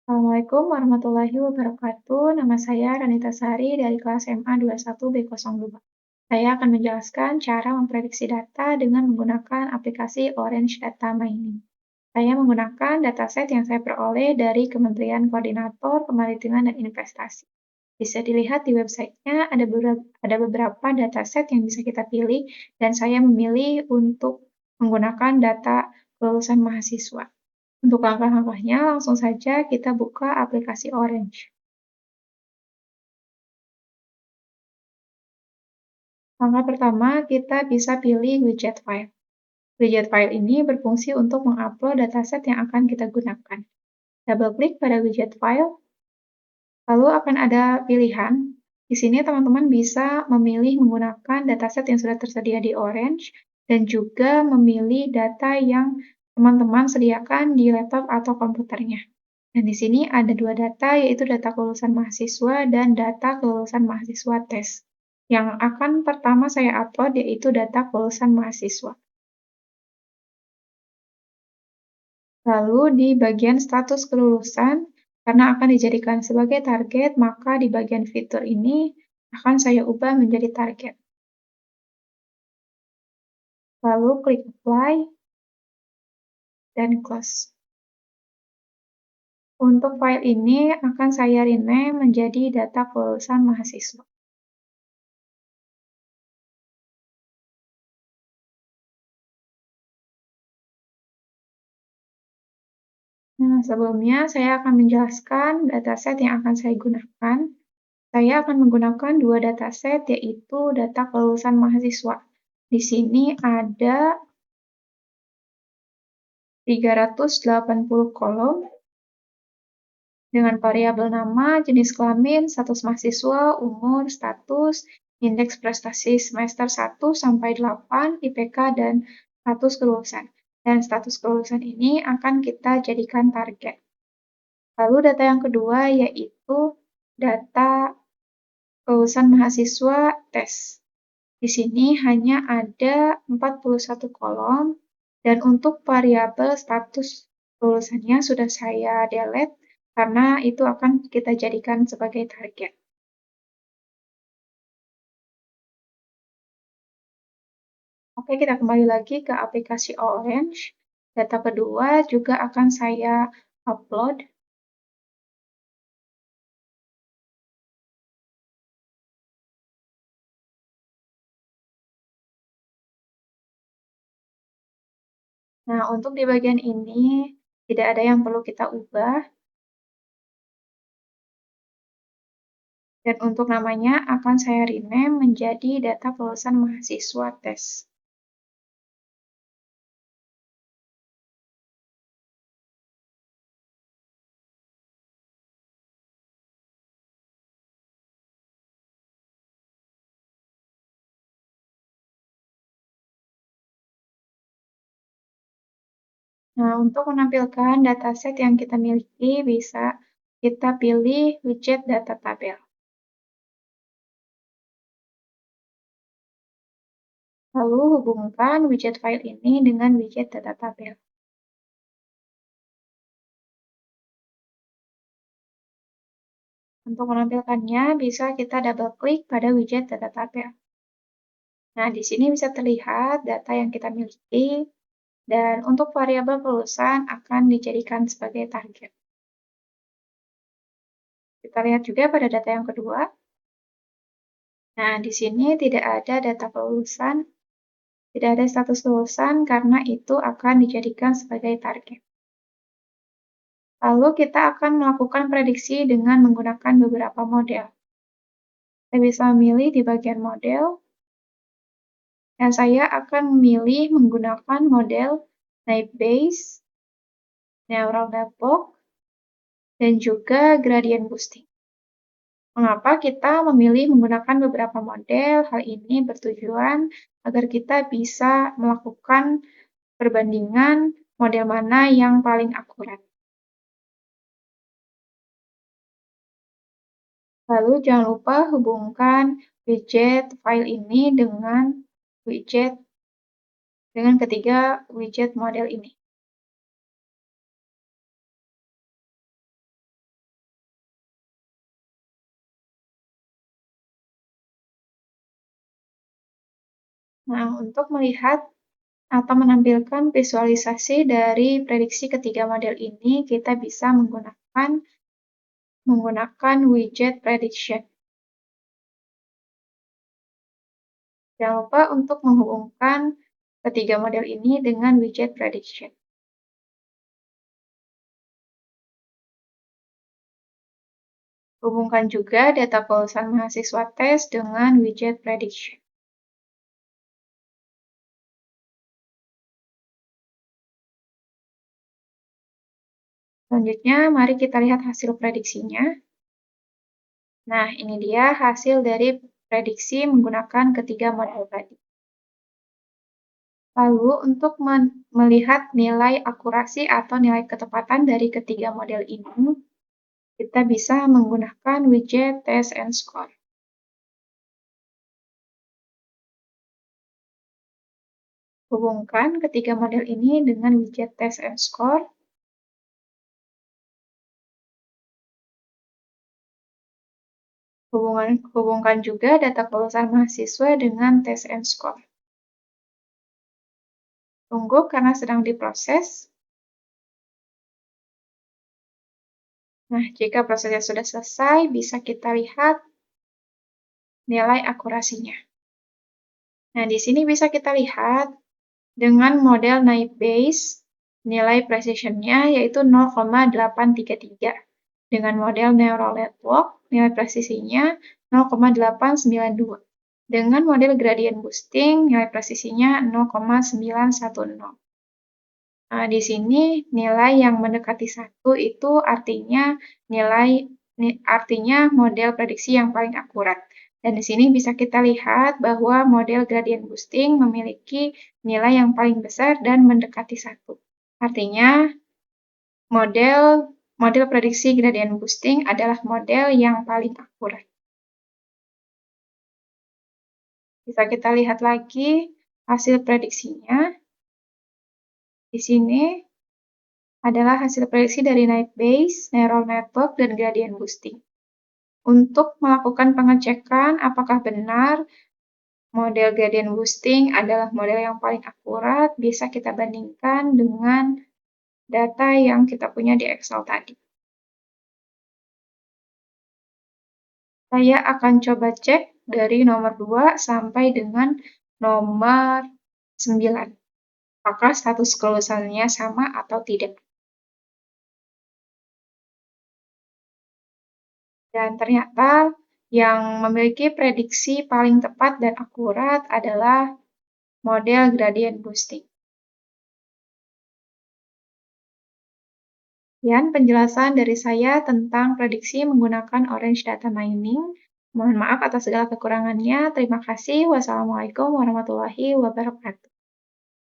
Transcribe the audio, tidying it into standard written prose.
Assalamualaikum warahmatullahi wabarakatuh. Nama saya Ranita Sari dari kelas MA 21B02. Saya akan menjelaskan cara memprediksi data dengan menggunakan aplikasi Orange Data Mining. Saya menggunakan dataset yang saya peroleh dari Kementerian Koordinator Kemaritiman dan Investasi. Bisa dilihat di websitenya ada beberapa dataset yang bisa kita pilih, dan saya memilih untuk menggunakan data kelulusan mahasiswa. Untuk langkah-langkahnya, langsung saja kita buka aplikasi Orange. Langkah pertama, kita bisa pilih widget file. Widget file ini berfungsi untuk mengupload dataset yang akan kita gunakan. Double-klik pada widget file, lalu akan ada pilihan. Di sini teman-teman bisa memilih menggunakan dataset yang sudah tersedia di Orange, dan juga memilih data yang teman-teman sediakan di laptop atau komputernya. Dan di sini ada dua data, yaitu data kelulusan mahasiswa dan data kelulusan mahasiswa tes. Yang akan pertama saya upload yaitu data kelulusan mahasiswa. Lalu di bagian status kelulusan, karena akan dijadikan sebagai target, maka di bagian fitur ini akan saya ubah menjadi target. Lalu klik apply dan close. Untuk file ini akan saya rename menjadi data kelulusan mahasiswa. Nah, sebelumnya saya akan menjelaskan dataset yang akan saya gunakan. Saya akan menggunakan dua dataset, yaitu data kelulusan mahasiswa. Di sini ada 380 kolom dengan variabel nama, jenis kelamin, status mahasiswa, umur, status, indeks prestasi semester 1 sampai 8, IPK, dan status kelulusan. Dan status kelulusan ini akan kita jadikan target. Lalu data yang kedua yaitu data kelulusan mahasiswa tes. Di sini hanya ada 41 kolom, dan untuk variabel status kelulusannya sudah saya delete, karena itu akan kita jadikan sebagai target. Oke, kita kembali lagi ke aplikasi Orange. Data kedua juga akan saya upload. Nah, untuk di bagian ini tidak ada yang perlu kita ubah. Dan untuk namanya akan saya rename menjadi data kelulusan mahasiswa tes. Nah, untuk menampilkan dataset yang kita miliki, bisa kita pilih widget data tabel. Lalu hubungkan widget file ini dengan widget data tabel. Untuk menampilkannya, bisa kita double-klik pada widget data tabel. Nah, di sini bisa terlihat data yang kita miliki, dan untuk variabel kelulusan akan dijadikan sebagai target. Kita lihat juga pada data yang kedua. Nah, di sini tidak ada data kelulusan, tidak ada status kelulusan karena itu akan dijadikan sebagai target. Lalu kita akan melakukan prediksi dengan menggunakan beberapa model. Kita bisa memilih di bagian model, dan saya akan memilih menggunakan model Naive Bayes, Neural Network, dan juga Gradient Boosting. Mengapa kita memilih menggunakan beberapa model? Hal ini bertujuan agar kita bisa melakukan perbandingan model mana yang paling akurat. Lalu jangan lupa hubungkan widget file ini dengan ketiga widget model ini. Nah, untuk melihat atau menampilkan visualisasi dari prediksi ketiga model ini, kita bisa menggunakan widget prediction. Jangan lupa untuk menghubungkan ketiga model ini dengan widget prediction. Hubungkan juga data kelulusan mahasiswa tes dengan widget prediction. Selanjutnya, mari kita lihat hasil prediksinya. Nah, ini dia hasil dari prediksi menggunakan ketiga model tadi. Lalu, untuk melihat nilai akurasi atau nilai ketepatan dari ketiga model ini, kita bisa menggunakan widget Test and Score. Hubungkan ketiga model ini dengan widget Test and Score. Hubungkan juga data kelulusan mahasiswa dengan Test and Score. Tunggu karena sedang diproses. Nah, jika prosesnya sudah selesai, bisa kita lihat nilai akurasinya. Nah, di sini bisa kita lihat dengan model Naive Bayes, nilai precision-nya yaitu 0,833. Dengan model Neural Network, nilai presisinya 0,892. Dengan model Gradient Boosting, nilai presisinya 0,910. Nah, di sini nilai yang mendekati 1 itu artinya model prediksi yang paling akurat. Dan di sini bisa kita lihat bahwa model gradient boosting memiliki nilai yang paling besar dan mendekati 1. Artinya, model prediksi gradient boosting adalah model yang paling akurat. Bisa kita lihat lagi hasil prediksinya. Di sini adalah hasil prediksi dari Naive Bayes, Neural Network, dan Gradient Boosting. Untuk melakukan pengecekan apakah benar model Gradient Boosting adalah model yang paling akurat, bisa kita bandingkan dengan data yang kita punya di Excel tadi. Saya akan coba cek dari nomor 2 sampai dengan nomor 9. Apakah status kelulusannya sama atau tidak? Dan ternyata yang memiliki prediksi paling tepat dan akurat adalah model gradient boosting. Sekian penjelasan dari saya tentang prediksi menggunakan Orange Data Mining. Mohon maaf atas segala kekurangannya. Terima kasih. Wassalamualaikum warahmatullahi wabarakatuh.